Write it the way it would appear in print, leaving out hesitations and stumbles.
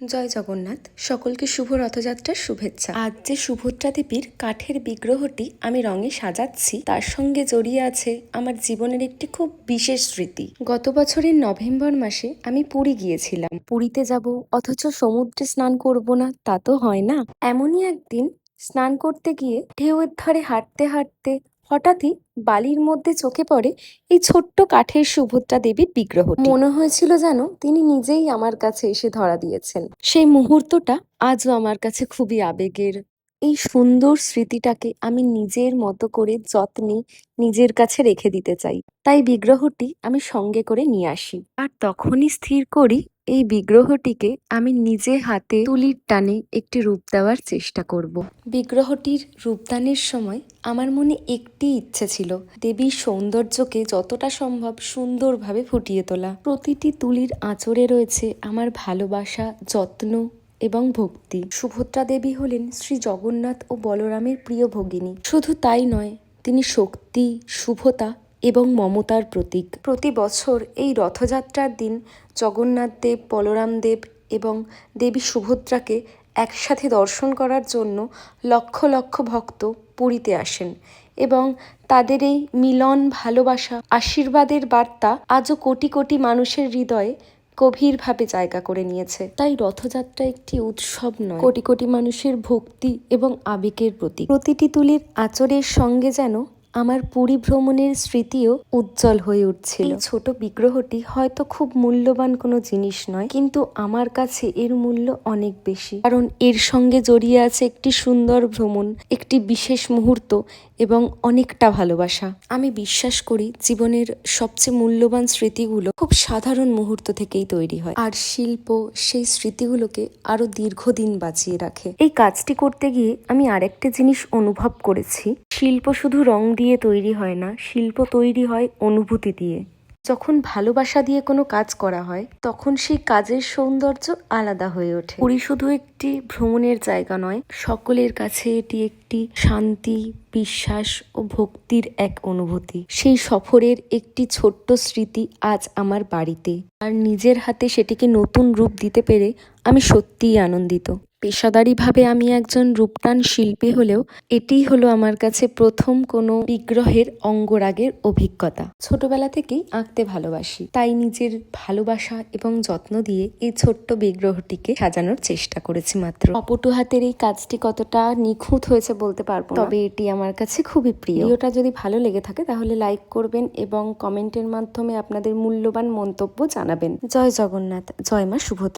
জয় জগন্নাথ। সকলকে শুভ রথযাত্রার শুভেচ্ছা। আজ যে সুভদ্রা দেবীর কাঠের বিগ্রহটি আমি রঙে সাজাচ্ছি তার সঙ্গে জড়িয়ে আছে আমার জীবনের একটি খুব বিশেষ স্মৃতি। গত বছরের নভেম্বর মাসে আমি পুরী গিয়েছিলাম। পুরীতে যাব অথচ সমুদ্রে স্নান করব না, তা তো হয় না। এমনই একদিন স্নান করতে গিয়ে ঢেউয়ের ধারে হাঁটতে হাঁটতে হঠাৎই বালির মধ্যে চোখে পড়ে এই ছোট্ট কাঠের সুভদ্রা দেবীর বিগ্রহটি। মনে হয়েছিল যেন তিনি নিজেই আমার কাছে এসে ধরা দিয়েছেন। সেই মুহূর্তটা আজও আমার কাছে খুবই আবেগের। এই সুন্দর স্মৃতিটাকে আমি নিজের মতো করে যত্নে নিজের কাছে রেখে দিতে চাই, তাই বিগ্রহটি আমি সঙ্গে করে নিয়ে আসি। আর তখনই স্থির করি এই বিগ্রহটিকে আমি নিজে হাতে তুলির টানে একটি রূপ দেওয়ার চেষ্টা করব। বিগ্রহটির রূপদানের সময় আমার মনে একটি ইচ্ছে ছিল, দেবীর সৌন্দর্যকে যতটা সম্ভব সুন্দরভাবে ফুটিয়ে তোলা। প্রতিটি তুলির আঁচড়ে রয়েছে আমার ভালোবাসা, যত্ন এবং ভক্তি। সুভদ্রা দেবী হলেন শ্রী জগন্নাথ ও বলরামের প্রিয় ভগিনী। শুধু তাই নয়, তিনি শক্তি, শুভতা এবং মমতার প্রতীক। প্রতি বছর এই রথযাত্রার দিন জগন্নাথ দেব, বলরাম দেব এবং দেবী সুভদ্রাকে একসাথে দর্শন করার জন্য লক্ষ লক্ষ ভক্ত পুরীতে আসেন এবং তাদের এই মিলন, ভালোবাসা, আশীর্বাদের বার্তা আজও কোটি কোটি মানুষের হৃদয়ে গভীরভাবে জায়গা করে নিয়েছে। তাই রথযাত্রা একটি উৎসব নয়, কোটি কোটি মানুষের ভক্তি এবং আবেগের প্রতীক। প্রতিটি তুলির আঁচড়ের সঙ্গে যেন আমার পুরী ভ্রমণের স্মৃতিও উজ্জ্বল হয়ে উঠছিল। এই ছোট বিগ্রহটি হয়তো খুব মূল্যবান কোনো জিনিস নয়, কিন্তু আমার কাছে এর মূল্য অনেক বেশি, কারণ এর সঙ্গে জড়িয়ে আছে একটি সুন্দর ভ্রমণ, একটি বিশেষ মুহূর্ত এবং অনেকটা ভালোবাসা। আমি বিশ্বাস করি জীবনের সবচেয়ে মূল্যবান স্মৃতিগুলো খুব সাধারণ মুহূর্ত থেকেই তৈরি হয়, আর শিল্প সেই স্মৃতিগুলোকে আরো দীর্ঘদিন বাঁচিয়ে রাখে। এই কাজটি করতে গিয়ে আমি আরেকটা জিনিস অনুভব করেছি, শিল্প শুধু রং দিয়ে তৈরি হয় না, শিল্প তৈরি হয় অনুভূতি দিয়ে। যখন ভালোবাসা দিয়ে কোনো কাজ করা হয় তখন সেই কাজের সৌন্দর্য আলাদা হয়ে ওঠে। পুরী শুধু একটি ভ্রমণের জায়গা নয়, সকলের কাছে এটি একটি শান্তি, বিশ্বাস ও ভক্তির এক অনুভূতি। সেই সফরের একটি ছোট্ট স্মৃতি আজ আমার বাড়িতে, আর নিজের হাতে সেটিকে নতুন রূপ দিতে পেরে আমি সত্যিই আনন্দিত। পেশাদারিভাবে আমি একজন রূপদান শিল্পী হলেও এটিই হলো আমার কাছে প্রথম কোনো বিগ্রহের অঙ্গরাগের অভিজ্ঞতা। ছোটবেলা থেকেই আঁকতে ভালোবাসি, তাই নিজের ভালোবাসা এবং যত্ন দিয়ে এই ছোট্ট বিগ্রহটিকে সাজানোর চেষ্টা করেছি মাত্র। অপটু হাতের এই কাজটি কতটা নিখুঁত হয়েছে বলতে পারবো না, তবে এটি আমার কাছে খুবই প্রিয়। ভিডিওটা যদি ভালো লেগে থাকে তাহলে লাইক করবেন এবং কমেন্টের মাধ্যমে আপনাদের মূল্যবান মন্তব্য জানাবেন। জয় জগন্নাথ, জয় মা সুভদ্রা।